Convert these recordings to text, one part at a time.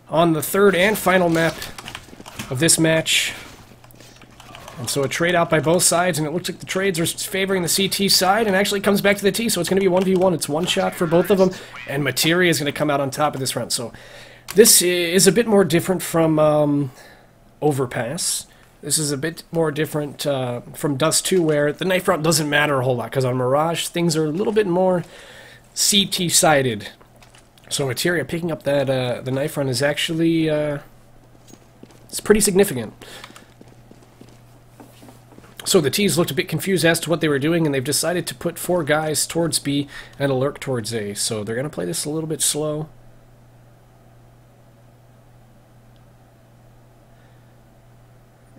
on the third and final map of this match. And so a trade out by both sides, and it looks like the trades are favoring the CT side, and actually comes back to the T, so it's going to be 1v1. It's one shot for both of them, and Materia is going to come out on top of this round. So this is a bit more different from Overpass. This is a bit more different from Dust 2, where the knife round doesn't matter a whole lot, because on Mirage, things are a little bit more CT-sided. So Materia picking up that the knife run is actually it's pretty significant. So the T's looked a bit confused as to what they were doing, and they've decided to put 4 guys towards B and a lurk towards A. So they're going to play this a little bit slow.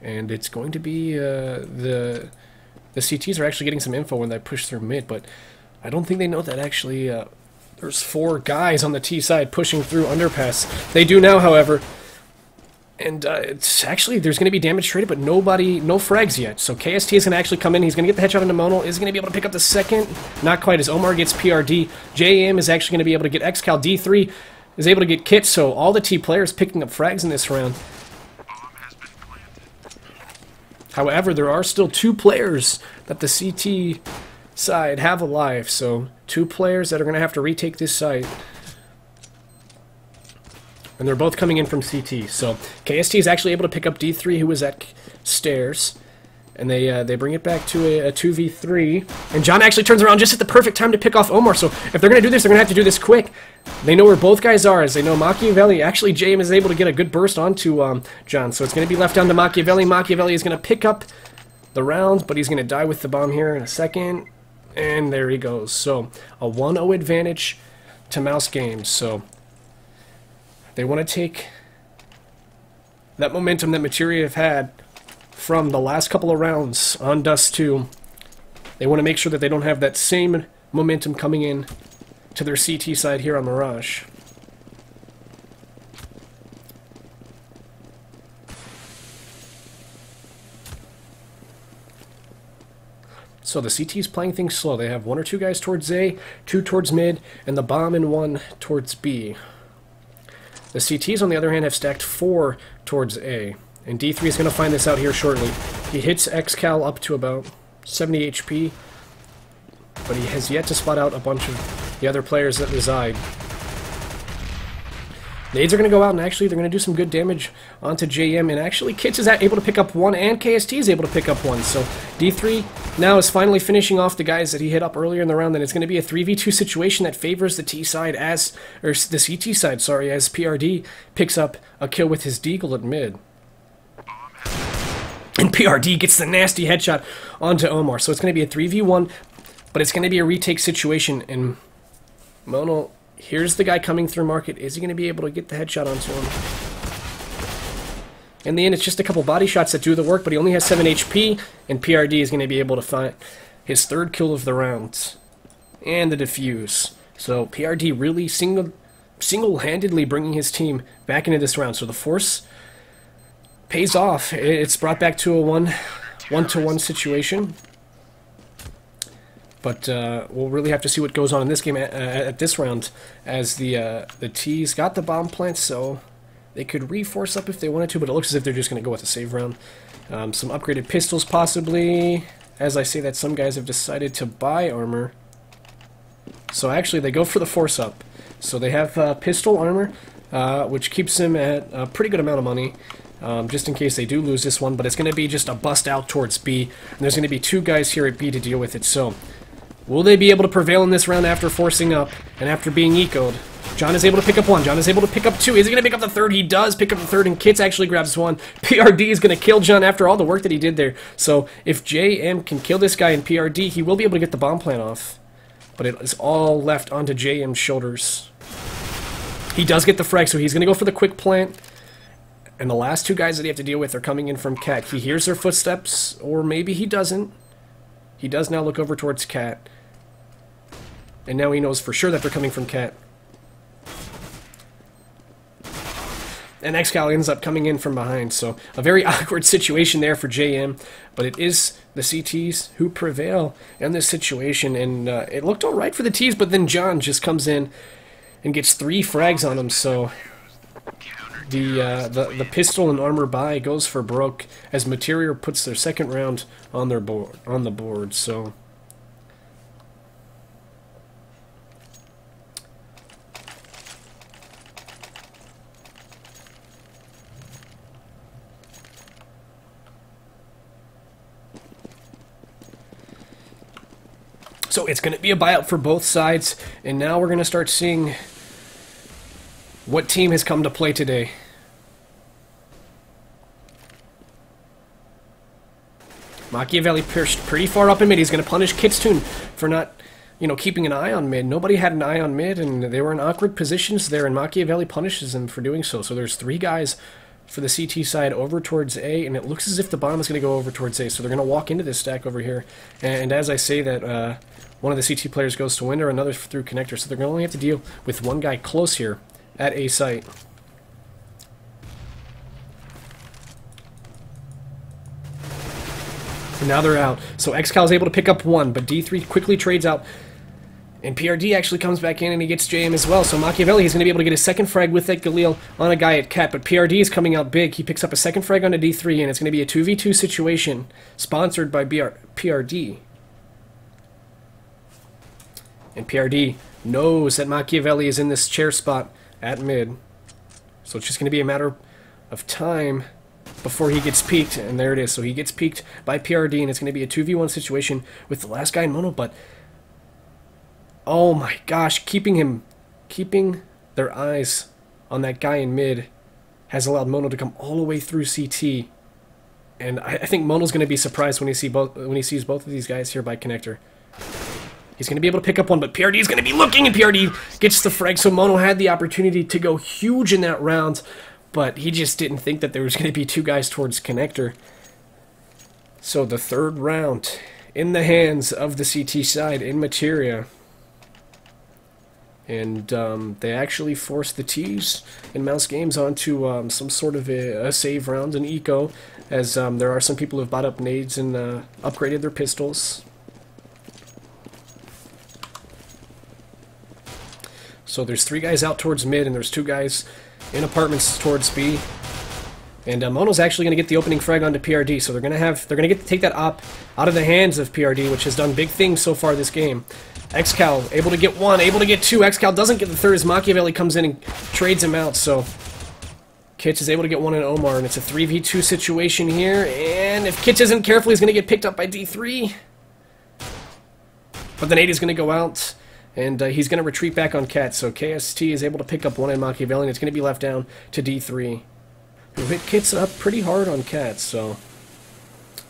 And it's going to be the CTs are actually getting some info when they push through mid, but I don't think they know that actually there's 4 guys on the T side pushing through underpass. They do now, however. And it's actually, there's going to be damage traded, but no frags yet. So KST is going to actually come in. He's going to get the headshot into Monal. Is going to be able to pick up the second. Not quite, as Omar gets PRD. JM is actually going to be able to get XCal. D3 is able to get kit. So all the T players picking up frags in this round. However, there are still 2 players that the CT side have alive. So 2 players that are going to have to retake this site. And they're both coming in from CT. So KST is actually able to pick up D3, who was at stairs. And they bring it back to a 2v3. And John actually turns around just at the perfect time to pick off Omar. So if they're going to do this, they're going to have to do this quick. They know where both guys are, as they know Machiavelli. Actually, JM is able to get a good burst onto John. So it's going to be left down to Machiavelli. Machiavelli is going to pick up the round, but he's going to die with the bomb here in a second. And there he goes. So a 1-0 advantage to Mouse Games. So they want to take that momentum that Materia have had from the last couple of rounds on Dust 2. They want to make sure that they don't have that same momentum coming in to their CT side here on Mirage. So the CT's playing things slow. They have 1 or 2 guys towards A, 2 towards mid, and the bomb and 1 towards B. The CTs, on the other hand, have stacked 4 towards A. And D3 is going to find this out here shortly. He hits XCal up to about 70 HP, but he has yet to spot out a bunch of the other players that reside. Nades are going to go out, and actually they're going to do some good damage onto JM, and actually Kits is able to pick up 1, and KST is able to pick up 1. So D3 now is finally finishing off the guys that he hit up earlier in the round, and it's going to be a 3v2 situation that favors the T side or the CT side, sorry, as PRD picks up a kill with his Deagle at mid. And PRD gets the nasty headshot onto Omar. So it's going to be a 3v1, but it's going to be a retake situation, and Mono, here's the guy coming through market. Is he going to be able to get the headshot onto him? In the end, it's just a couple body shots that do the work, but he only has 7 HP, and PRD is going to be able to find his 3rd kill of the round. And the defuse. So PRD really single-handedly bringing his team back into this round. So the force pays off. It's brought back to a one-to-one situation. But we'll really have to see what goes on in this game at this round, as the T's got the bomb plant, so they could reforce up if they wanted to, but it looks as if they're just going to go with a save round. Some upgraded pistols possibly. As I say that, some guys have decided to buy armor. So actually they go for the force up. So they have pistol armor, which keeps them at a pretty good amount of money. Just in case they do lose this one, but it's going to be just a bust out towards B, and there's going to be 2 guys here at B to deal with it. So will they be able to prevail in this round after forcing up and after being ecoed? John is able to pick up 1. John is able to pick up 2. Is he going to pick up the 3rd? He does pick up the 3rd, and Kits actually grabs 1. PRD is going to kill John after all the work that he did there. So if JM can kill this guy in PRD, he will be able to get the bomb plant off. But it is all left onto JM's shoulders. He does get the frag, so he's going to go for the quick plant. And the last 2 guys that he have to deal with are coming in from Cat. He hears their footsteps, or maybe he doesn't. He does now look over towards Cat. And now he knows for sure that they're coming from Cat. And XCal ends up coming in from behind, so a very awkward situation there for JM, but it is the CTs who prevail in this situation, and it looked alright for the Ts, but then John just comes in and gets 3 frags on him, so The pistol and armor buy goes for broke as Materia puts their second round on the board. So it's going to be a buyout for both sides, and now we're going to start seeing what team has come to play today. Machiavelli pushed pretty far up in mid. He's going to punish Kitsune for not, keeping an eye on mid. Nobody had an eye on mid, and they were in awkward positions there, and Machiavelli punishes them for doing so. So there's 3 guys for the CT side over towards A, and it looks as if the bomb is going to go over towards A. So they're going to walk into this stack over here, and as I say that, one of the CT players goes to window, another through connector, so they're going to only have to deal with one guy close here at A site. And now they're out. So XCal is able to pick up 1, but D3 quickly trades out. And PRD actually comes back in and he gets JM as well. So Machiavelli is going to be able to get a second frag with that Galil on a guy at Cat, but PRD is coming out big. He picks up a second frag on a D3, and it's going to be a 2v2 situation sponsored by PRD. And PRD knows that Machiavelli is in this chair spot at mid. So it's just going to be a matter of time before he gets peeked. And there it is. So he gets peeked by PRD, and it's going to be a 2v1 situation with the last guy in mono. But, oh my gosh, keeping their eyes on that guy in mid has allowed Mono to come all the way through CT. And I think Mono's going to be surprised when he sees both of these guys here by connector. He's going to be able to pick up 1, but PRD is going to be looking, and PRD gets the frag. So Mono had the opportunity to go huge in that round, but he just didn't think that there was going to be 2 guys towards connector. So the third round in the hands of the CT side in Materia. And they actually forced the T's in Mouse Games onto some sort of a save round, an eco, as there are some people who have bought up nades and upgraded their pistols. So there's 3 guys out towards mid, and there's 2 guys in apartments towards B. And Mono's actually going to get the opening frag onto PRD, so they're going to get to take that op out of the hands of PRD, which has done big things so far this game. XCal able to get 1, able to get 2. XCal doesn't get the 3rd as Machiavelli comes in and trades him out. So Kitch is able to get 1 in Omar, and it's a 3v2 situation here. And if Kitch isn't careful, he's going to get picked up by D3. But the nade is going to go out. And he's going to retreat back on Cat, so KST is able to pick up 1 in Machiavelli, and it's going to be left down to D3, who hit Kits up pretty hard on Cat, so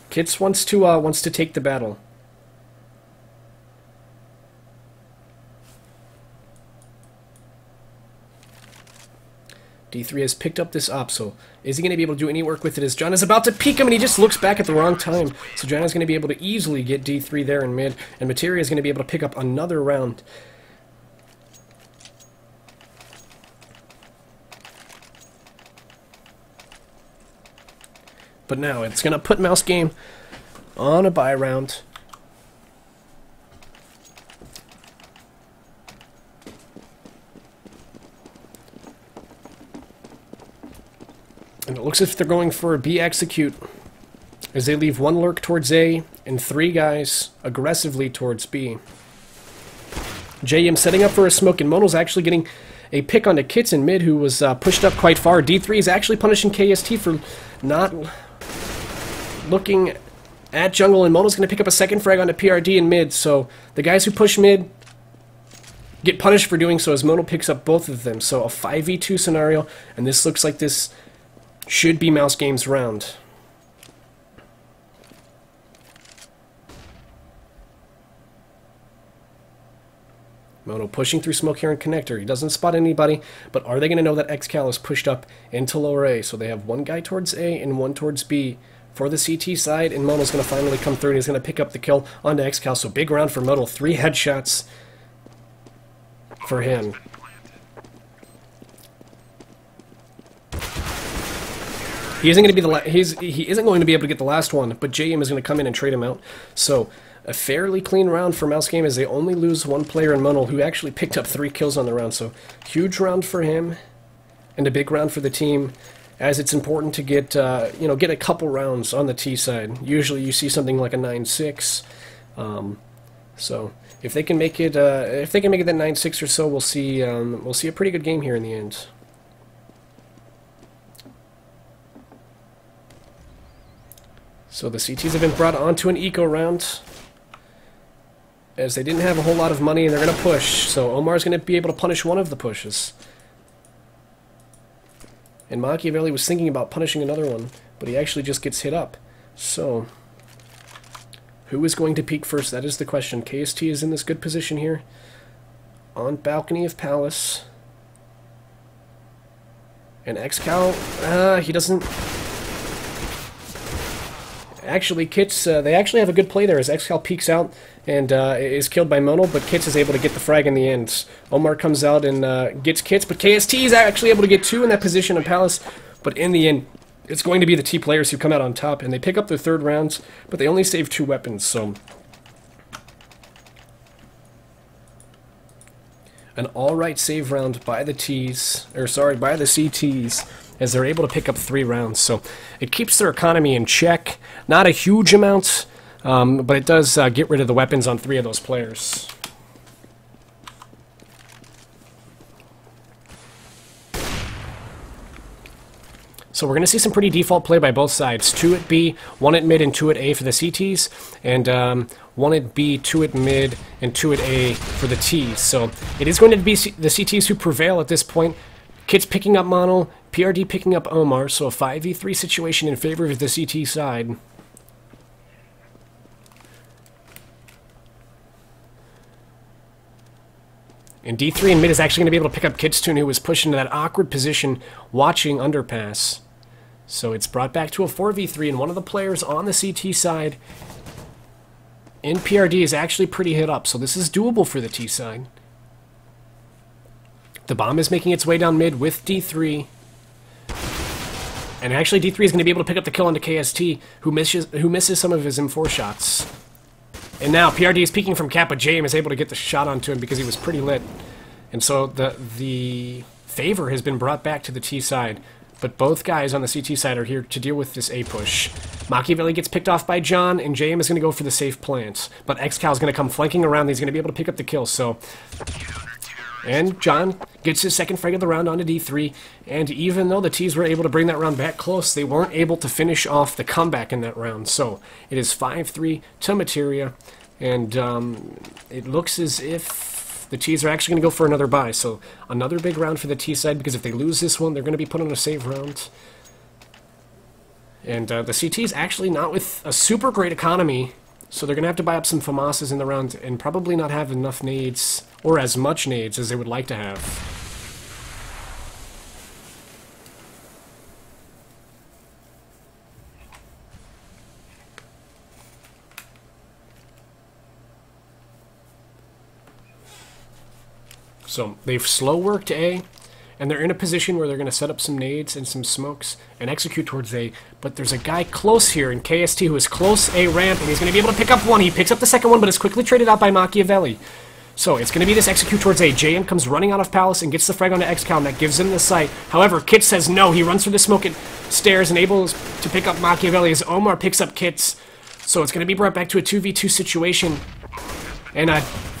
Kits wants to take the battle. D3 has picked up this op, so is he going to be able to do any work with it as John is about to peek him, and he just looks back at the wrong time. So John is going to be able to easily get D3 there in mid, and Materia is going to be able to pick up another round. But now it's going to put Mouse Game on a buy round. And it looks as if they're going for a B execute, as they leave 1 lurk towards A and 3 guys aggressively towards B. JM setting up for a smoke, and Mono's actually getting a pick onto Kits in mid, who was pushed up quite far. D3 is actually punishing KST for not looking at jungle, and Mono's going to pick up a second frag onto PRD in mid. So the guys who push mid get punished for doing so, as Mono picks up both of them. So a 5v2 scenario, and this looks like this should be Mouse Game's round. Mono pushing through smoke here in connector. He doesn't spot anybody, but are they going to know that XCal is pushed up into lower A? So they have 1 guy towards A and 1 towards B for the CT side, and Mono's going to finally come through, and he's going to pick up the kill onto XCal. So big round for Mono. 3 headshots for him. He isn't going to be he isn't going to be able to get the last one, but JM is going to come in and trade him out. So a fairly clean round for Mouse Game, as they only lose 1 player in Mono, who actually picked up 3 kills on the round. So huge round for him. and a big round for the team, as it's important to get get a couple rounds on the T side. Usually you see something like a 9-6. So if they can make it that 9-6 or so, we'll see a pretty good game here in the end. So the CTs have been brought onto an eco round, as they didn't have a whole lot of money and they're going to push. So Omar's going to be able to punish one of the pushes. And Machiavelli was thinking about punishing another one, but he actually just gets hit up. So who is going to peek first? That is the question. KST is in this good position here, on balcony of Palace. And XCal, he doesn't... Actually, Kits, they actually have a good play there as XCal peeks out and is killed by Mono, but Kits is able to get the frag in the end. Omar comes out and gets Kits, but KST is actually able to get 2 in that position on Palace, but in the end, it's going to be the T players who come out on top, and they pick up their 3rd rounds, but they only save 2 weapons, so... An alright save round by the Ts, or sorry, by the CTs, as they're able to pick up 3 rounds. So it keeps their economy in check. Not a huge amount, but it does get rid of the weapons on 3 of those players. So we're going to see some pretty default play by both sides. 2 at B, 1 at mid, and 2 at A for the CTs, and 1 at B, 2 at mid, and 2 at A for the Ts. So it is going to be the CTs who prevail at this point. Kits picking up Mono, PRD picking up Omar, so a 5v3 situation in favor of the CT side. And D3 and mid is actually going to be able to pick up Kitstune, who was pushed into that awkward position watching underpass. So it's brought back to a 4v3, and one of the players on the CT side in PRD is actually pretty hit up, so this is doable for the T side. The bomb is making its way down mid with D3. And actually D3 is going to be able to pick up the kill onto KST, who misses some of his M4 shots. And now PRD is peeking from cap, but JM is able to get the shot onto him because he was pretty lit. And so the favor has been brought back to the T side, but both guys on the CT side are here to deal with this A push. Machiavelli gets picked off by John, and JM is going to go for the safe plant. But XCal is going to come flanking around, and he's going to be able to pick up the kill, so... And John gets his 2nd frag of the round onto D3, and even though the Ts were able to bring that round back close, they weren't able to finish off the comeback in that round. So it is 5-3 to Materia, and it looks as if the Ts are actually going to go for another buy. So another big round for the T side, because if they lose this one, they're going to be put on a save round. And the CT's actually not with a super great economy, so they're going to have to buy up some FAMASs in the round and probably not have enough nades, or as much nades as they would like to have. So they've slow worked A, and they're in a position where they're going to set up some nades and some smokes and execute towards A, but there's a guy close here in KST who is close A ramp, and he's going to be able to pick up one. He picks up the 2nd one, but is quickly traded out by Machiavelli. So it's going to be this execute towards A. JM comes running out of Palace and gets the frag onto XCal, and that gives him the sight. However, Kit says no. He runs through the smoke and stairs and able to pick up Machiavelli as Omar picks up Kits. So it's going to be brought back to a 2v2 situation. And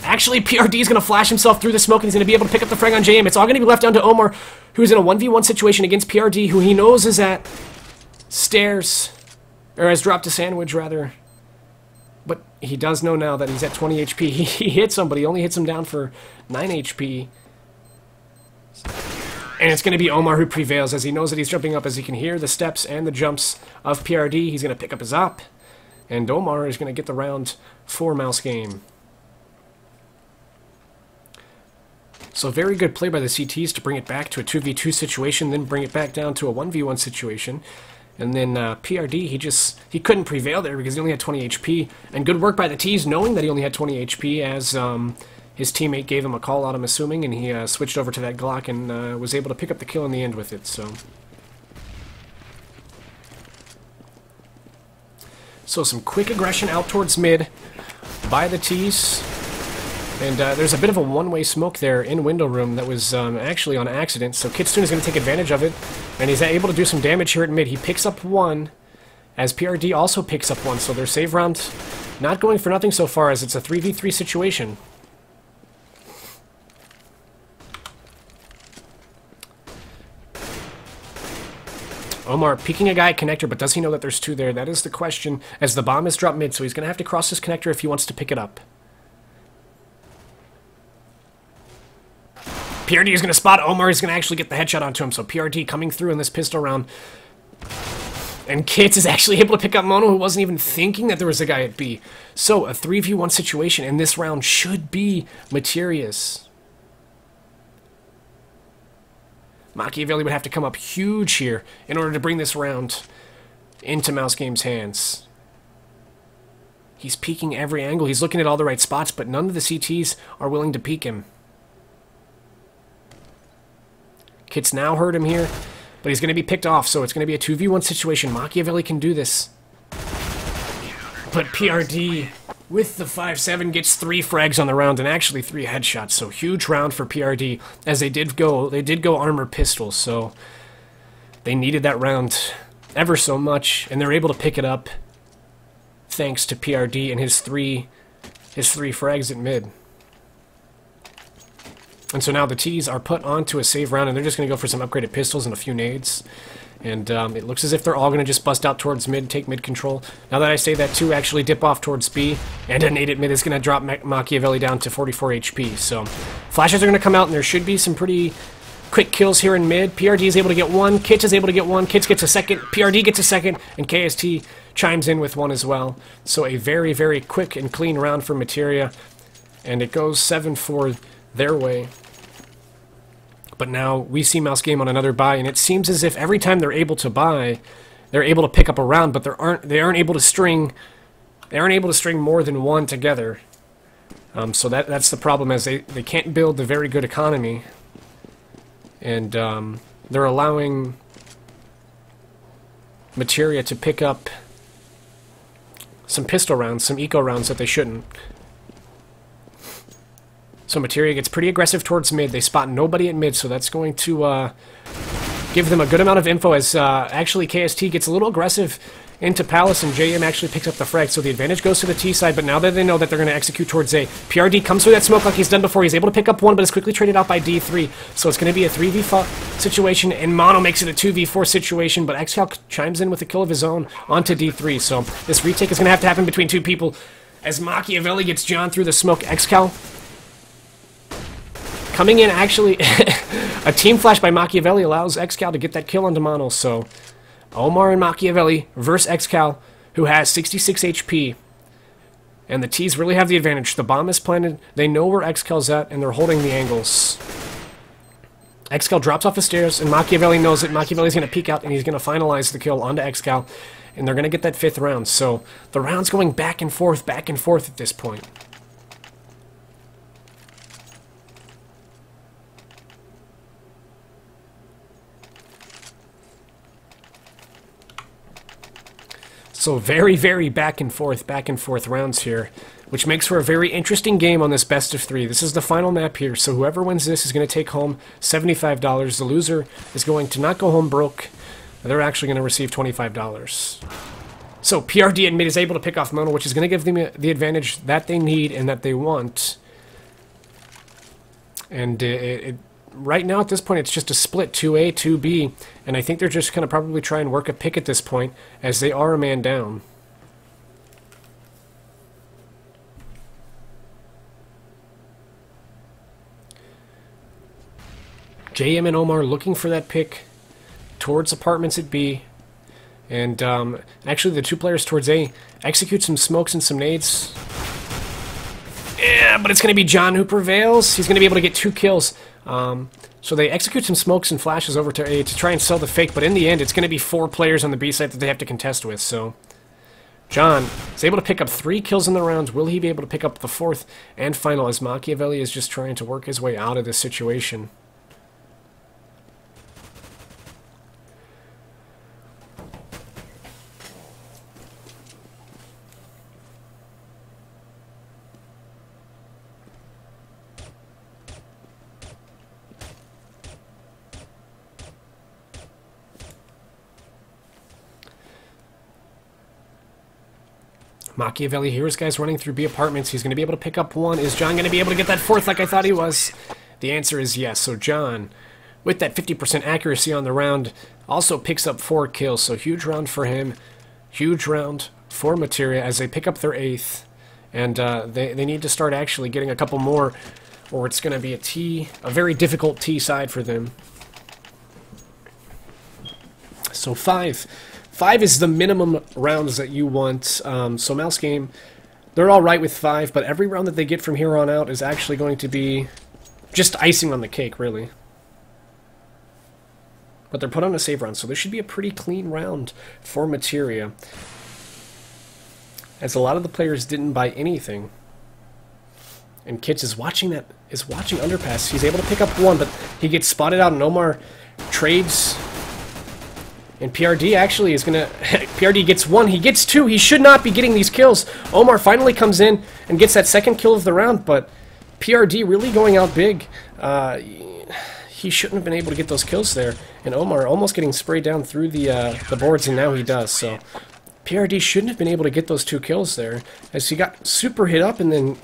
actually, PRD is going to flash himself through the smoke, and he's going to be able to pick up the frag on JM. It's all going to be left down to Omar, who's in a 1v1 situation against PRD, who he knows is at stairs, or has dropped a sandwich, rather. But he does know now that he's at 20 HP. He hits him, but he only hits him down for 9 HP. And it's going to be Omar who prevails, as he knows that he's jumping up, as he can hear the steps and the jumps of PRD. He's going to pick up his op, and Omar is going to get the round 4 mouse game. So very good play by the CTs to bring it back to a 2v2 situation, then bring it back down to a 1v1 situation. And then PRD, he couldn't prevail there because he only had 20 HP. And good work by the Ts, knowing that he only had 20 HP, as his teammate gave him a call out, I'm assuming, and he switched over to that Glock and was able to pick up the kill in the end with it. So some quick aggression out towards mid by the Ts. And there's a bit of a one-way smoke there in window room that was actually on accident, so Kitsune is going to take advantage of it, and he's able to do some damage here at mid. He picks up one, as PRD also picks up one, so their save round not going for nothing so far, as it's a 3v3 situation. Omar peeking a guy at connector, but does he know that there's two there? That is the question, as the bomb is dropped mid, so he's going to have to cross this connector if he wants to pick it up. PRD is going to spot Omar. He's going to actually get the headshot onto him, so PRD coming through in this pistol round. And Kits is actually able to pick up Mono, who wasn't even thinking that there was a guy at B. So, a 3v1 situation in this round should be Materius. Machiavelli would have to come up huge here in order to bring this round into Mouse Game's hands. He's peeking every angle. He's looking at all the right spots, but none of the CTs are willing to peek him. Kit's now heard him here, but he's going to be picked off, so it's going to be a 2v1 situation. Machiavelli can do this. But PRD, with the 5-7, gets 3 frags on the round, and actually 3 headshots, so huge round for PRD, as they did go armor pistols, so they needed that round ever so much, and they're able to pick it up thanks to PRD and his three frags at mid. And so now the T's are put onto a save round, and they're just going to go for some upgraded pistols and a few nades. And it looks as if they're all going to just bust out towards mid, take mid control. Now that I say that, too, actually dip off towards B, and a nade at mid is going to drop Machiavelli down to 44 HP. So flashes are going to come out, and there should be some pretty quick kills here in mid. PRD is able to get one, Kits is able to get one, Kits gets a second, PRD gets a second, and KST chimes in with one as well. So a very, very quick and clean round for Materia, and it goes 7-4 their way. But now we see Mouse Game on another buy, and it seems as if every time they're able to buy, they're able to pick up a round, but they aren't able to string more than one together. So that's the problem, as they can't build a very good economy, and they're allowing Materia to pick up some pistol rounds, some eco rounds that they shouldn't. So Materia gets pretty aggressive towards mid. They spot nobody at mid, so that's going to give them a good amount of info, as actually KST gets a little aggressive into Palace, and JM actually picks up the frag. So the advantage goes to the T side, but now that they know that they're going to execute towards A, PRD comes through that smoke like he's done before. He's able to pick up one, but is quickly traded out by D3. So it's going to be a 3v4 situation, and Mono makes it a 2v4 situation, but XCal chimes in with a kill of his own onto D3. So this retake is going to happen between two people, as Machiavelli gets John through the smoke. XCal coming in, actually, a team flash by Machiavelli allows XCal to get that kill onto Mono, so Omar and Machiavelli versus XCal, who has 66 HP, and the T's really have the advantage. The bomb is planted, they know where XCal's at, and they're holding the angles. XCal drops off the stairs, and Machiavelli knows that Machiavelli's going to peek out, and he's going to finalize the kill onto XCal, and they're going to get that 5th round, so the round's going back and forth at this point. So very, very back and forth rounds here, which makes for a very interesting game on this best of 3. This is the final map here, so whoever wins this is going to take home $75. The loser is going to not go home broke. They're actually going to receive $25. So PRD at mid is able to pick off Mono, which is going to give them the advantage that they need and that they want. And right now, at this point, it's just a split 2A, 2B, and I think they're just going to probably try and work a pick at this point, as they are a man down. JM and Omar looking for that pick towards apartments at B, and actually the 2 players towards A execute some smokes and some nades. Yeah, but it's going to be John who prevails. He's going to be able to get 2 kills. So they execute some smokes and flashes over to A to try and sell the fake, but in the end, it's going to be 4 players on the B side that they have to contest with. So John is able to pick up 3 kills in the round. Will he be able to pick up the 4th and final, as Machiavelli is just trying to work his way out of this situation? Machiavelli here is guys running through B apartments. He's going to be able to pick up one. Is John going to be able to get that fourth like I thought he was? The answer is yes. So John, with that 50% accuracy on the round, also picks up 4 kills. So huge round for him. Huge round for Materia as they pick up their 8th. And they need to start actually getting a couple more, or it's going to be a very difficult T side for them. So 5. 5 is the minimum rounds that you want. So Mouse Game, they're all right with 5, but every round that they get from here on out is actually going to be just icing on the cake, really. But they're put on a save round, so this should be a pretty clean round for Materia, as a lot of the players didn't buy anything. And Kits is watching Underpass. He's able to pick up 1, but he gets spotted out, and Omar trades. And PRD actually is going to... PRD gets 1. He gets 2. He should not be getting these kills. Omar finally comes in and gets that second kill of the round, but PRD really going out big. He shouldn't have been able to get those kills there. And Omar almost getting sprayed down through the boards, and now he does. So PRD shouldn't have been able to get those 2 kills there, as he got super hit up, and then...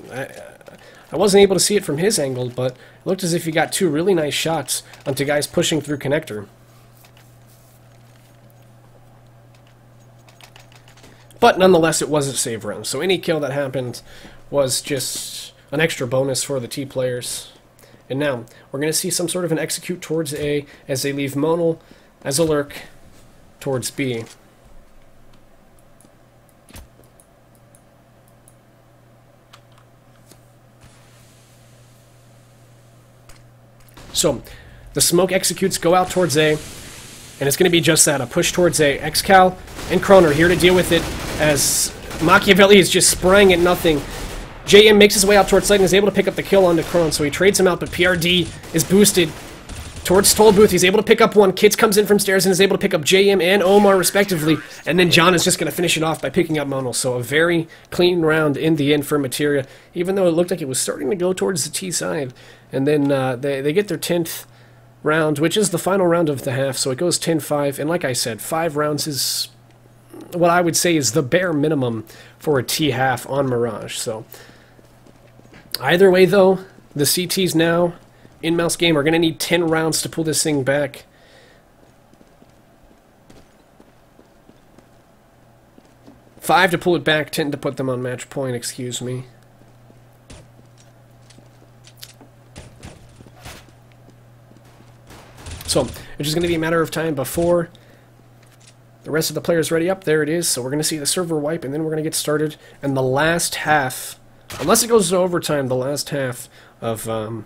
I wasn't able to see it from his angle, but it looked as if he got 2 really nice shots onto guys pushing through connector. But nonetheless, it was a save round, so any kill that happened was just an extra bonus for the T players. And now, we're going to see some sort of an execute towards A as they leave Monal as a lurk towards B. So, the smoke executes go out towards A, and it's going to be just that, a push towards A. XCal and Kroner here to deal with it, as Machiavelli is just spraying at nothing. JM makes his way out towards site and is able to pick up the kill onto Kron, so he trades him out, but PRD is boosted towards Toll Booth. He's able to pick up 1. Kits comes in from stairs and is able to pick up JM and Omar, respectively, and then John is just going to finish it off by picking up Monal. So a very clean round in the end for Materia, even though it looked like it was starting to go towards the T side. And then they get their 10th round, which is the final round of the half, so it goes 10-5, and like I said, 5 rounds is what I would say is the bare minimum for a T half on Mirage. So either way, though, the CTs now in Mouse Game are going to need 10 rounds to pull this thing back. Five to pull it back, 10 to put them on match point, excuse me. So, it's just going to be a matter of time before the rest of the players ready up. There it is. So we're going to see the server wipe, and then we're going to get started. And the last half, unless it goes to overtime, the last half of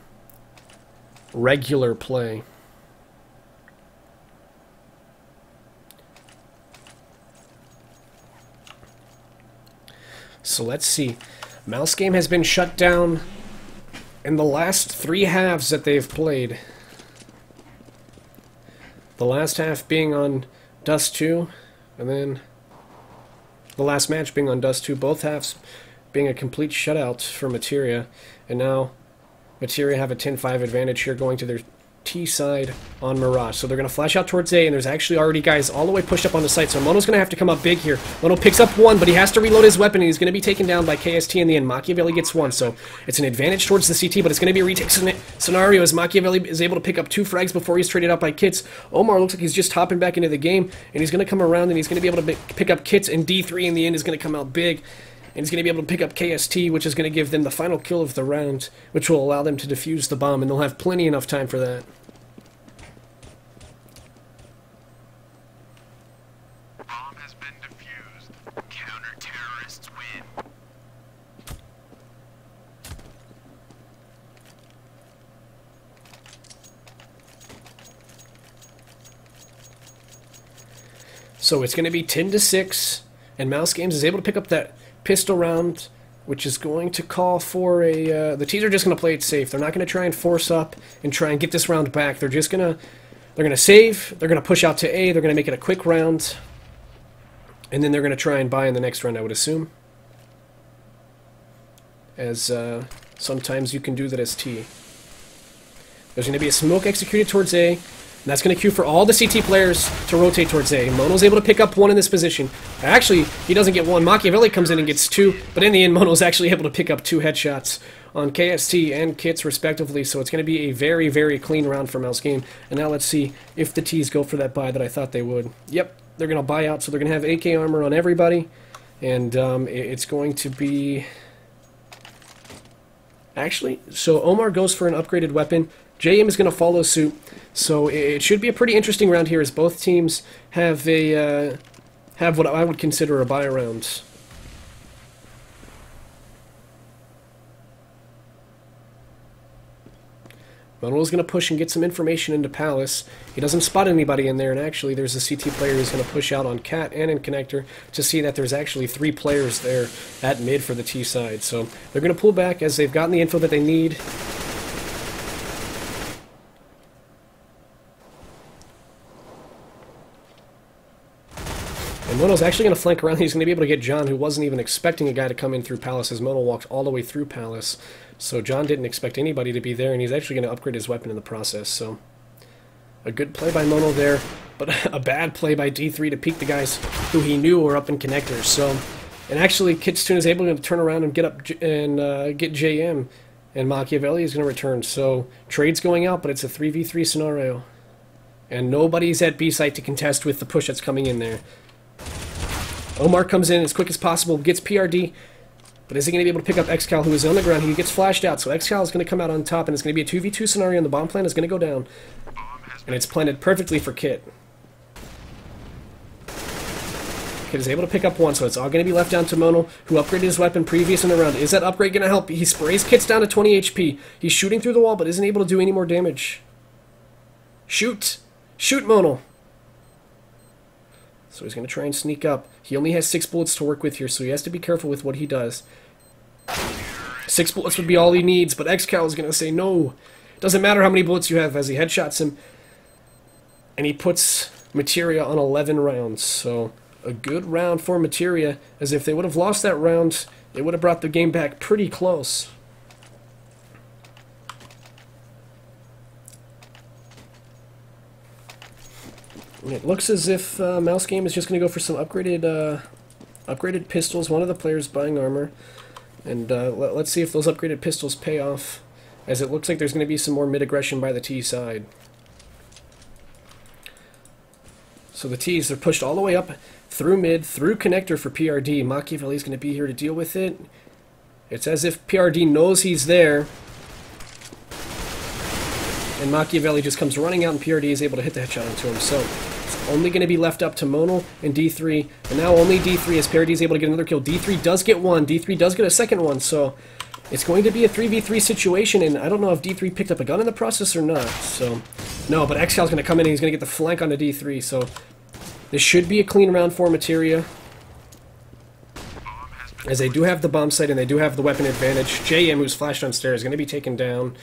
regular play. So let's see. Mouse Game has been shut down in the last 3 halves that they've played. The last half being on Dust 2, and then the last match being on Dust 2, both halves being a complete shutout for Materia. And now Materia have a 10-5 advantage here going to their T side on Mirage. So they're going to flash out towards A, and there's actually already guys all the way pushed up on the site. So Mono's going to have to come up big here. Mono picks up 1, but he has to reload his weapon, and he's going to be taken down by KST in the end. Machiavelli gets 1, so it's an advantage towards the CT, but it's going to be a retake scenario as Machiavelli is able to pick up 2 frags before he's traded out by Kits. Omar looks like he's just hopping back into the game, and he's going to come around, and he's going to be able to pick up Kits, and D3 in the end is going to come out big. And he's going to be able to pick up KST, which is going to give them the final kill of the round, which will allow them to defuse the bomb, and they'll have plenty enough time for that. Bomb has been defused. Counter-terrorists win. So it's going to be 10-6, and Mouse Games is able to pick up that pistol round, which is going to call for a... the T's are just going to play it safe. They're not going to try and force up and try and get this round back. They're just going to... They're going to save, they're going to push out to A, they're going to make it a quick round, and then they're going to try and buy in the next round, I would assume. As sometimes you can do that as T. There's going to be a smoke executed towards A. And that's going to cue for all the CT players to rotate towards A. Mono's able to pick up one in this position. Actually, he doesn't get one. Machiavelli comes in and gets two, but in the end, Mono's actually able to pick up 2 headshots on KST and Kits respectively, so it's going to be a very, very clean round for Mouse Game. And now let's see if the T's go for that buy that I thought they would. Yep, they're going to buy out, so they're going to have AK armor on everybody, and it's going to be... Actually, so Omar goes for an upgraded weapon. JM is going to follow suit, so it should be a pretty interesting round here as both teams have a have what I would consider a buy round. Manuel's going to push and get some information into Palace. He doesn't spot anybody in there, and actually there's a CT player who's going to push out on Cat and in Connector to see that there's actually 3 players there at mid for the T side. So they're going to pull back as they've gotten the info that they need. And Mono's actually going to flank around. He's going to be able to get John, who wasn't even expecting a guy to come in through Palace, as Mono walked all the way through Palace. So John didn't expect anybody to be there, and he's actually going to upgrade his weapon in the process. So a good play by Mono there, but a bad play by D3 to peek the guys who he knew were up in connectors. So, and actually, Kitstune is able to turn around and get up and get JM, and Machiavelli is going to return. So trade's going out, but it's a 3v3 scenario, and nobody's at B site to contest with the push that's coming in there. Omar comes in as quick as possible, gets PRD, but is he going to be able to pick up XCal, who is on the ground? He gets flashed out, so XCal is going to come out on top, and it's going to be a 2v2 scenario, and the bomb plant is going to go down. And it's planted perfectly for Kit. Kit is able to pick up one, so it's all going to be left down to Mono, who upgraded his weapon previous in the round. Is that upgrade going to help? He sprays Kit's down to 20 HP. He's shooting through the wall, but isn't able to do any more damage. Shoot! Shoot, Mono! So he's going to try and sneak up. He only has 6 bullets to work with here, so he has to be careful with what he does. 6 bullets would be all he needs, but XCal is going to say no. Doesn't matter how many bullets you have as he headshots him. And he puts Materia on 11 rounds. So a good round for Materia, as if they would have lost that round, they would have brought the game back pretty close. It looks as if Mouse Game is just going to go for some upgraded pistols. One of the players buying armor. And let's see if those upgraded pistols pay off, as it looks like there's going to be some more mid-aggression by the T side. So the T's are pushed all the way up through mid, through connector for PRD. Machiavelli's going to be here to deal with it. It's as if PRD knows he's there. And Machiavelli just comes running out, and PRD is able to hit the headshot onto him. So it's only going to be left up to Mono and D3. And now only D3, as PRD is able to get another kill. D3 does get one. D3 does get a second one. So it's going to be a 3v3 situation. And I don't know if D3 picked up a gun in the process or not. So no, but XCal's going to come in and he's going to get the flank onto D3. So this should be a clean round for Materia, as they do have the bomb site and they do have the weapon advantage. JM, who's flashed on stairs, is going to be taken down.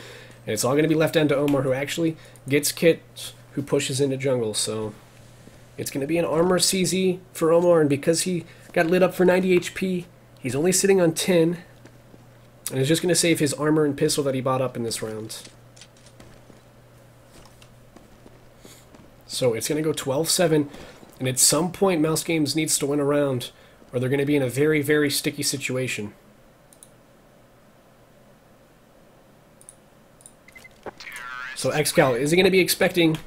And it's all going to be left down to Omar, who actually gets Kit, who pushes into jungle. So it's going to be an armor CZ for Omar, and because he got lit up for 90 HP, he's only sitting on 10. And he's just going to save his armor and pistol that he bought up in this round. So it's going to go 12-7, and at some point Mouse Games needs to win a round, or they're going to be in a very, very sticky situation. So XCal, is he going to be expecting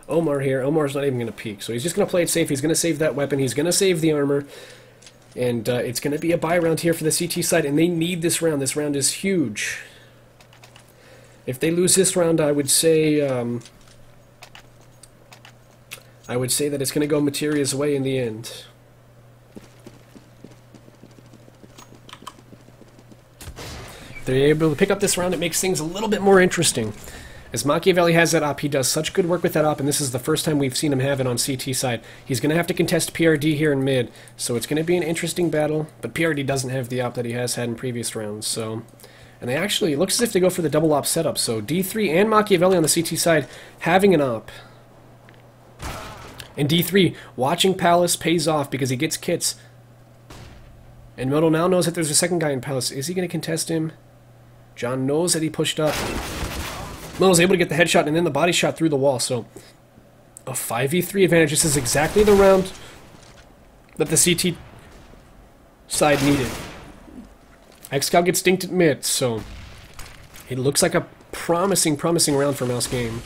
Omar here? Omar's not even going to peek, so he's just going to play it safe. He's going to save that weapon. He's going to save the armor. And it's going to be a buy round here for the CT side, and they need this round. This round is huge. If they lose this round, I would say that it's going to go Materia's way in the end. If they're able to pick up this round, it makes things a little bit more interesting. As Machiavelli has that op, he does such good work with that op, and this is the first time we've seen him have it on CT side. He's going to have to contest PRD here in mid, so it's going to be an interesting battle, but PRD doesn't have the op that he has had in previous rounds, so... And they actually, it looks as if they go for the double op setup, so D3 and Machiavelli on the CT side having an op. And D3, watching Palace pays off because he gets kits. And Moto now knows that there's a second guy in Palace. Is he going to contest him? John knows that he pushed up. Moto's able to get the headshot and then the body shot through the wall, so A 5v3 advantage. This is exactly the round that the CT side needed. XCal gets dinked at mid, so it looks like a promising round for Mouse Game.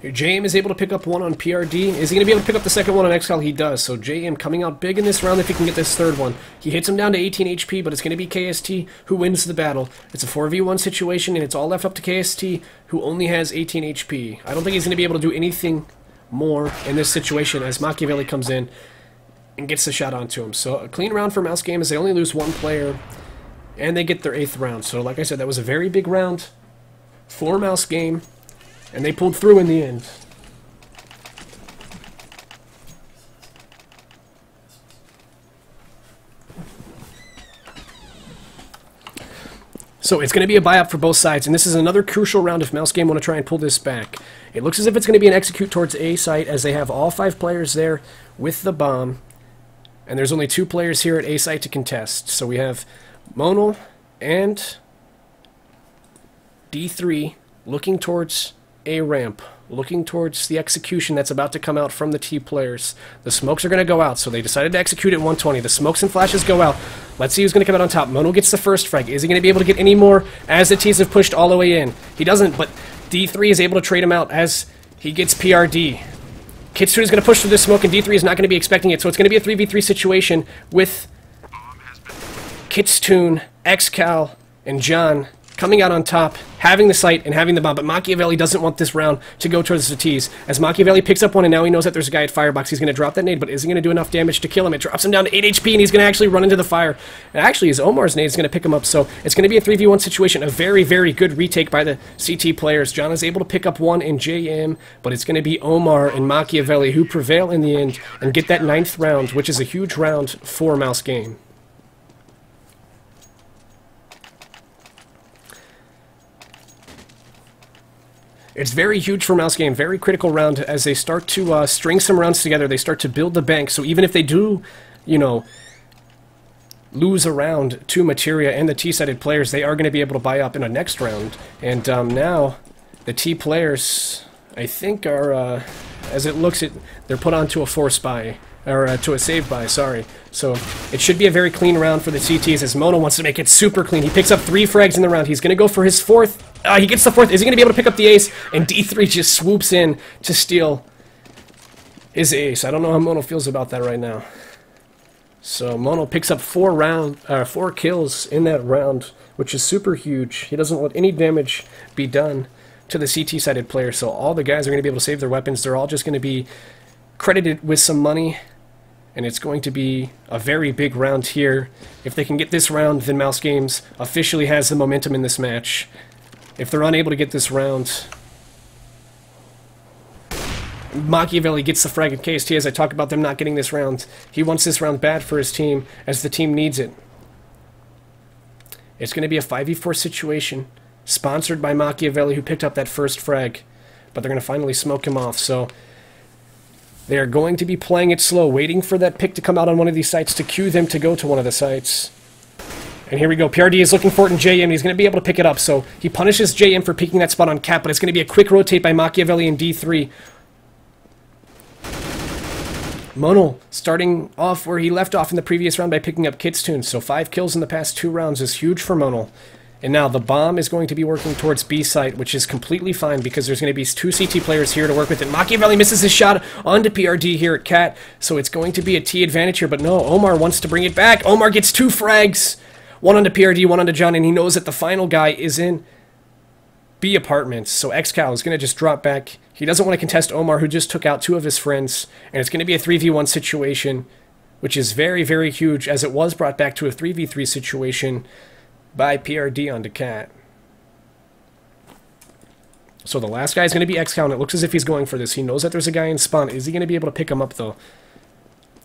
JM is able to pick up one on PRD. Is he going to be able to pick up the second one on XCal? He does. So JM coming out big in this round if he can get this third one. He hits him down to 18 HP, but it's going to be KST who wins the battle. It's a 4v1 situation, and it's all left up to KST, who only has 18 HP. I don't think he's going to be able to do anything more in this situation as Machiavelli comes in and gets the shot onto him. So a clean round for Mouse Game as they only lose one player, and they get their 8th round. So like I said, that was a very big round for Mouse Game. And they pulled through in the end. So it's going to be a buy-up for both sides, and this is another crucial round if Mouse Game want to try and pull this back. It looks as if it's going to be an execute towards A site, as they have all 5 players there with the bomb. And there's only 2 players here at A site to contest. So we have Monal and D3 looking towards A ramp, looking towards the execution that's about to come out from the T players. The smokes are going to go out, so they decided to execute at 120. The smokes and flashes go out. Let's see who's going to come out on top. Mono gets the first frag. Is he going to be able to get any more as the Ts have pushed all the way in? He doesn't, but D3 is able to trade him out as he gets PRD. Kitsune is going to push through the smoke, and D3 is not going to be expecting it, so it's going to be a 3v3 situation with Kitsune, XCal, and John coming out on top, having the sight and having the bomb, but Machiavelli doesn't want this round to go towards the T's. As Machiavelli picks up one, and now he knows that there's a guy at Firebox, he's going to drop that nade, but is he going to do enough damage to kill him? It drops him down to 8 HP, and he's going to actually run into the fire. And actually, his Omar's nade is going to pick him up, so it's going to be a 3v1 situation, a very, very good retake by the CT players. John is able to pick up one in JM, but it's going to be Omar and Machiavelli who prevail in the end and get that 9th round, which is a huge round for Mouse Game. It's very huge for Mouse Game, very critical round as they start to string some rounds together. They start to build the bank, so even if they do, you know, lose a round to Materia and the T-sided players, they are going to be able to buy up in a next round. And now the T players, I think, are, as it looks, they're put onto a force buy. Or to a save buy, sorry. So it should be a very clean round for the CTs as Mono wants to make it super clean. He picks up 3 frags in the round. He's going to go for his 4th. He gets the 4th. Is he going to be able to pick up the ace? And D3 just swoops in to steal his ace. I don't know how Mono feels about that right now. So Mono picks up 4 kills in that round, which is super huge. He doesn't let any damage be done to the CT-sided player. So all the guys are going to be able to save their weapons. They're all just going to be credited with some money. And it's going to be a very big round here. If they can get this round, then Mouse Games officially has the momentum in this match. If they're unable to get this round, Machiavelli gets the frag at KST as I talk about them not getting this round. He wants this round bad for his team as the team needs it. It's going to be a 5v4 situation sponsored by Machiavelli who picked up that first frag. But they're going to finally smoke him off, so they are going to be playing it slow, waiting for that pick to come out on one of these sites to cue them to go to one of the sites. And here we go. PRD is looking for it in JM, and he's going to be able to pick it up. So he punishes JM for picking that spot on cap, but it's going to be a quick rotate by Machiavelli and D3. Monal starting off where he left off in the previous round by picking up Kitsune. So 5 kills in the past 2 rounds is huge for Monal. And now the bomb is going to be working towards B site, which is completely fine because there's going to be 2 CT players here to work with it. Machiavelli misses his shot onto PRD here at Cat, so it's going to be a T advantage here, but no, Omar wants to bring it back. Omar gets 2 frags, one onto PRD, one onto John, and he knows that the final guy is in B apartments, so XCal is going to just drop back. He doesn't want to contest Omar, who just took out 2 of his friends, and it's going to be a 3v1 situation, which is very, very huge, as it was brought back to a 3v3 situation by PRD onto Cat. So the last guy is going to be XCal, and it looks as if he's going for this. He knows that there's a guy in spawn. Is he going to be able to pick him up, though?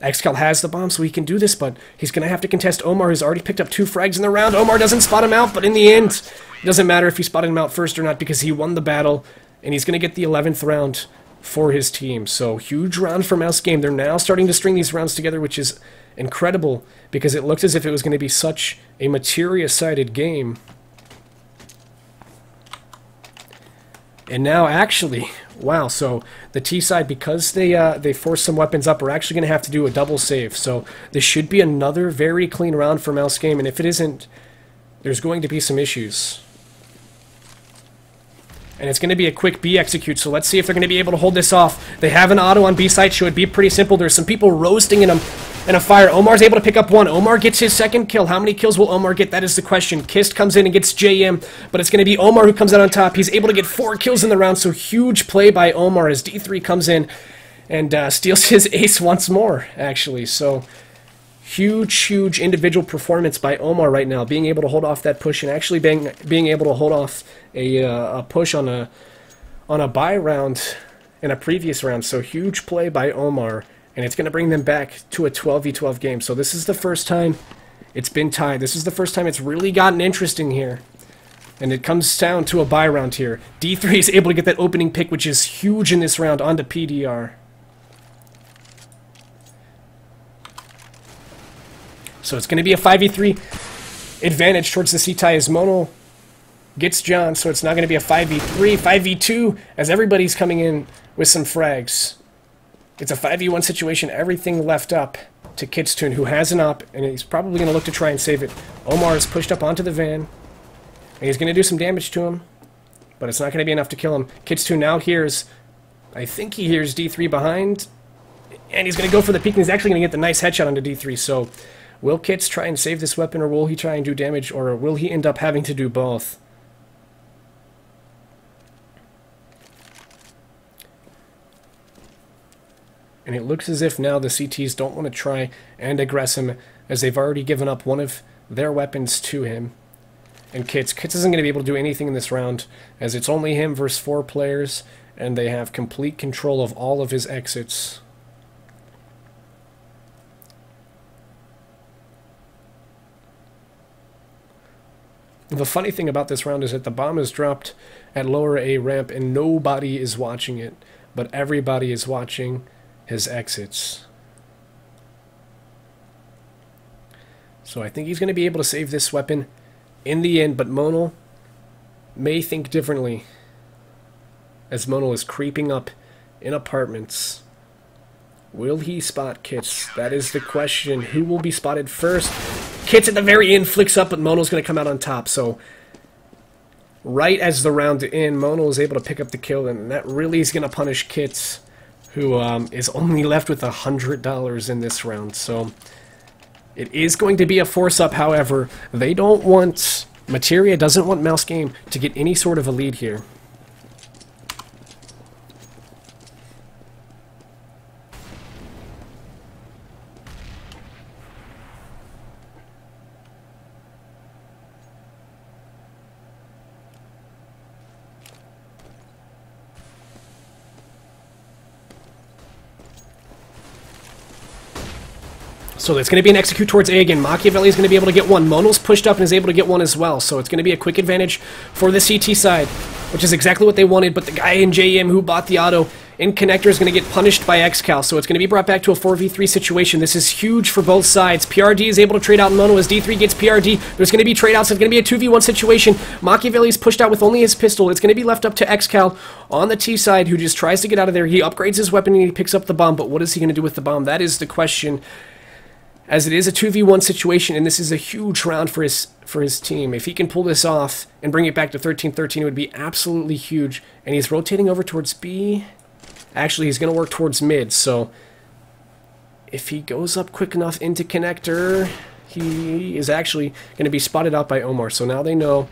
XCal has the bomb, so he can do this, but he's going to have to contest Omar, who's already picked up 2 frags in the round. Omar doesn't spot him out, but in the end, it doesn't matter if he spotted him out first or not, because he won the battle, and he's going to get the 11th round for his team. So, huge round for Mouse Game. They're now starting to string these rounds together, which is incredible, because it looked as if it was going to be such a materia-sided game. And now, actually, wow, so the T side, because they forced some weapons up, are actually going to have to do a double save. So this should be another very clean round for Mouse Game, and if it isn't, there's going to be some issues. And it's going to be a quick B execute, so let's see if they're going to be able to hold this off. They have an auto on B side, so it'd be pretty simple. There's some people roasting in him. And a fire. Omar's able to pick up 1. Omar gets his 2nd kill. How many kills will Omar get? That is the question. Kist comes in and gets JM, but it's going to be Omar who comes out on top. He's able to get 4 kills in the round, so huge play by Omar as D3 comes in and steals his ace once more, actually. So huge individual performance by Omar right now, being able to hold off that push and actually being able to hold off a push on a buy round in a previous round. So huge play by Omar. And it's going to bring them back to a 12v12 game. So this is the first time it's been tied. This is the first time it's really gotten interesting here. And it comes down to a buy round here. D3 is able to get that opening pick, which is huge in this round, onto PDR. So it's going to be a 5v3 advantage towards the C-Tie as Mono gets John. So it's not going to be a 5v3, 5v2, as everybody's coming in with some frags. It's a 5v1 situation, everything left up to Kitsune, who has an op, and he's probably going to look to try and save it. Omar is pushed up onto the van, and he's going to do some damage to him, but it's not going to be enough to kill him. Kitsune now hears, I think he hears D3 behind, and he's going to go for the peek, and he's actually going to get the nice headshot onto D3, so will Kits try and save this weapon, or will he try and do damage, or will he end up having to do both? And it looks as if now the CTs don't want to try and aggress him, as they've already given up one of their weapons to him. And Kits isn't going to be able to do anything in this round, as it's only him versus 4 players, and they have complete control of all of his exits. The funny thing about this round is that the bomb is dropped at lower A ramp, and nobody is watching it, but everybody is watching his exits. So I think he's going to be able to save this weapon in the end, but Mono may think differently, as Mono is creeping up in apartments. Will he spot Kits? That is the question. Who will be spotted first? Kits at the very end flicks up, but Mono's going to come out on top. So right as the round ends, Mono is able to pick up the kill, and that really is going to punish Kits, who is only left with $100 in this round. So it is going to be a force-up, however. They don't want... Materia doesn't want Mouse Game to get any sort of a lead here. So it's going to be an execute towards A again. Machiavelli is going to be able to get 1. Mono's pushed up and is able to get 1 as well. So it's going to be a quick advantage for the CT side, which is exactly what they wanted. But the guy in JM who bought the auto in connector is going to get punished by XCal. So it's going to be brought back to a 4v3 situation. This is huge for both sides. PRD is able to trade out Mono as D3 gets PRD. There's going to be trade outs. It's going to be a 2v1 situation. Machiavelli is pushed out with only his pistol. It's going to be left up to XCal on the T side, who just tries to get out of there. He upgrades his weapon and he picks up the bomb. But what is he going to do with the bomb? That is the question, as it is a 2v1 situation, and this is a huge round for his team. If he can pull this off and bring it back to 13-13, it would be absolutely huge. And he's rotating over towards B. Actually, he's going to work towards mid, so if he goes up quick enough into connector, he is actually going to be spotted out by Omar. So now they know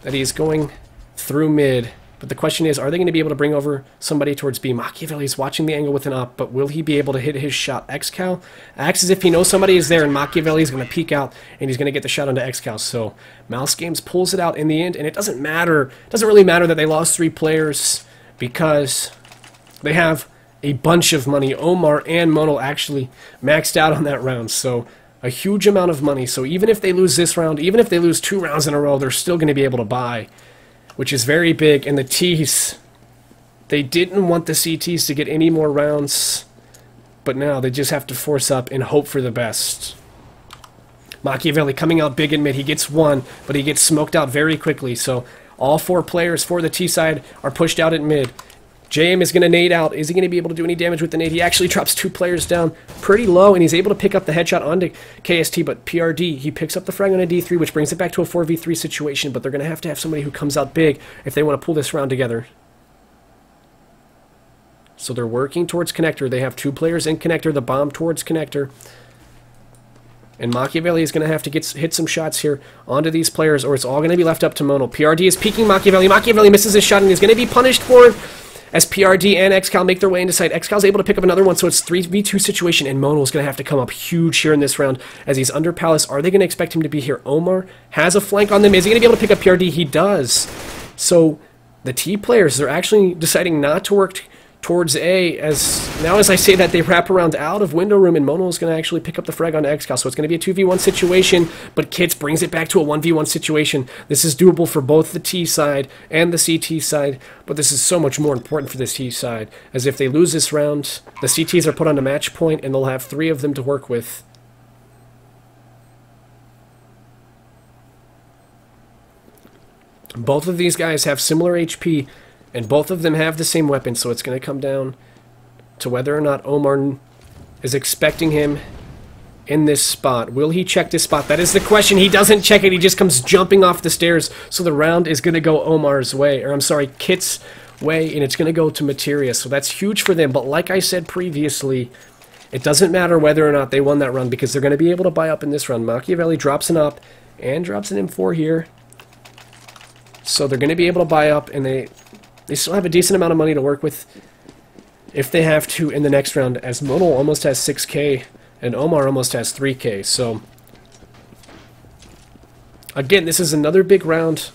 that he is going through mid. But the question is, are they going to be able to bring over somebody towards B? Machiavelli is watching the angle with an op, but will he be able to hit his shot? XCal acts as if he knows somebody is there, and Machiavelli is going to peek out, and he's going to get the shot onto XCal. So Mouse Games pulls it out in the end, and it doesn't matter. It doesn't really matter that they lost 3 players, because they have a bunch of money. Omar and Monal actually maxed out on that round, so a huge amount of money. So even if they lose this round, even if they lose 2 rounds in a row, they're still going to be able to buy, which is very big. And the T's, they didn't want the CTs to get any more rounds, but now they just have to force up and hope for the best. Machiavelli coming out big in mid. He gets 1, but he gets smoked out very quickly. So all 4 players for the T side are pushed out at mid. JM is going to nade out. Is he going to be able to do any damage with the nade? He actually drops 2 players down pretty low, and he's able to pick up the headshot onto KST, but PRD, he picks up the frag on a D3, which brings it back to a 4v3 situation, but they're going to have somebody who comes out big if they want to pull this round together. So they're working towards connector. They have 2 players in connector, the bomb towards connector. And Machiavelli is going to have to hit some shots here onto these players, or it's all going to be left up to Monal. PRD is peeking Machiavelli. Machiavelli misses his shot and is going to be punished for it as PRD and XCal make their way into site. XCal's able to pick up another one, so it's 3v2 situation, and Monal's going to have to come up huge here in this round as he's under Palace. Are they going to expect him to be here? Omar has a flank on them. Is he going to be able to pick up PRD? He does. So the T players, they're actually deciding not to work towards A, as now as I say that, they wrap around out of window room, and Monal is going to actually pick up the frag on XCal, so it's going to be a 2v1 situation, but Kits brings it back to a 1v1 situation. This is doable for both the T side and the CT side, but this is so much more important for this T side, as if they lose this round, the CTs are put on a match point, and they'll have 3 of them to work with. Both of these guys have similar HP, and both of them have the same weapon, so it's going to come down to whether or not Omar is expecting him in this spot. Will he check this spot? That is the question. He doesn't check it. He just comes jumping off the stairs. So the round is going to go Omar's way, or I'm sorry, Kit's way, and it's going to go to Materia. So that's huge for them. But like I said previously, it doesn't matter whether or not they won that round, because they're going to be able to buy up in this round. Machiavelli drops an up and drops an M4 here. So they're going to be able to buy up, and they still have a decent amount of money to work with if they have to in the next round, as Monal almost has 6k and Omar almost has 3k. So again, this is another big round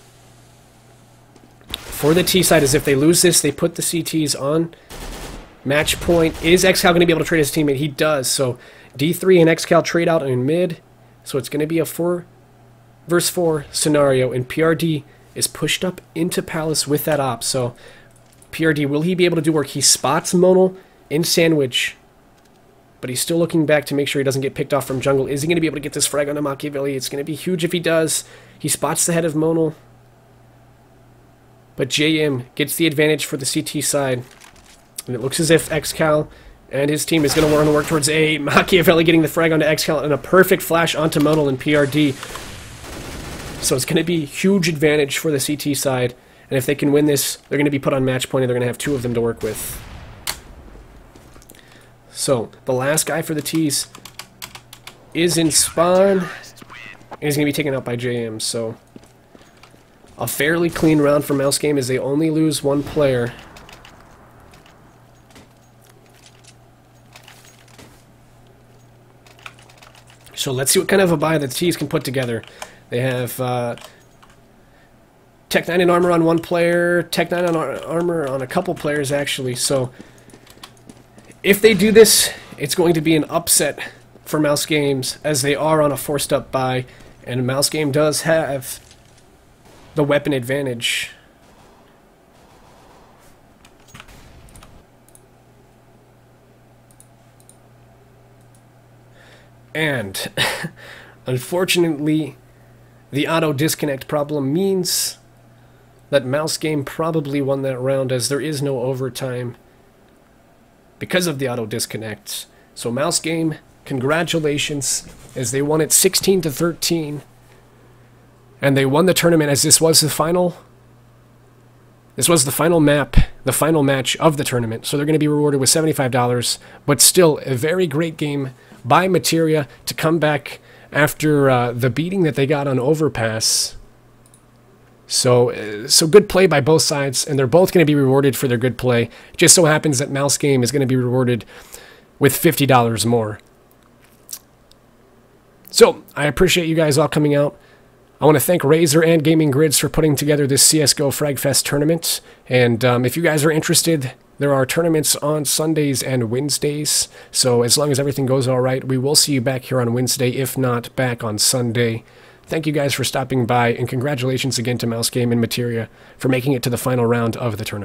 for the T side, as if they lose this, they put the CTs on match point. Is XCal going to be able to trade his teammate? He does. So D3 and XCal trade out in mid, so it's going to be a 4 versus 4 scenario, and PRD is pushed up into Palace with that op. So PRD, will he be able to do work? He spots Monal in sandwich, but he's still looking back to make sure he doesn't get picked off from jungle. Is he going to be able to get this frag on Machiavelli? It's going to be huge if he does. He spots the head of Monal, but JM gets the advantage for the CT side, and it looks as if XCal and his team is going to want to work towards A. Machiavelli getting the frag onto XCal, and a perfect flash onto Monal and PRD. So it's going to be huge advantage for the CT side, and if they can win this, they're going to be put on match point, and they're going to have 2 of them to work with. So the last guy for the T's is in spawn, and he's going to be taken out by JM. So a fairly clean round for Mouse Game, as they only lose 1 player. So let's see what kind of a buy the T's can put together. They have Tech 9 and Armor on 1 player, Tech 9 on Armor on a couple players, actually. So if they do this, it's going to be an upset for Mouse Games, as they are on a forced up buy, and Mouse Game does have the weapon advantage. And unfortunately, the auto disconnect problem means that Mouse Game probably won that round, as there is no overtime because of the auto disconnect. So Mouse Game, congratulations, as they won it 16-13, and they won the tournament, as this was the final map, the final match of the tournament. So they're going to be rewarded with $75, but still a very great game by Materia to come back after the beating that they got on Overpass. So good play by both sides, and they're both going to be rewarded for their good play. It just so happens that Mouse Game is going to be rewarded with $50 more. So I appreciate you guys all coming out. I want to thank Razer and Gaming Grids for putting together this CSGO FragFest tournament. And if you guys are interested, there are tournaments on Sundays and Wednesdays. So as long as everything goes all right, we will see you back here on Wednesday, if not back on Sunday. Thank you guys for stopping by, and congratulations again to Mouse Game and Materia for making it to the final round of the tournament.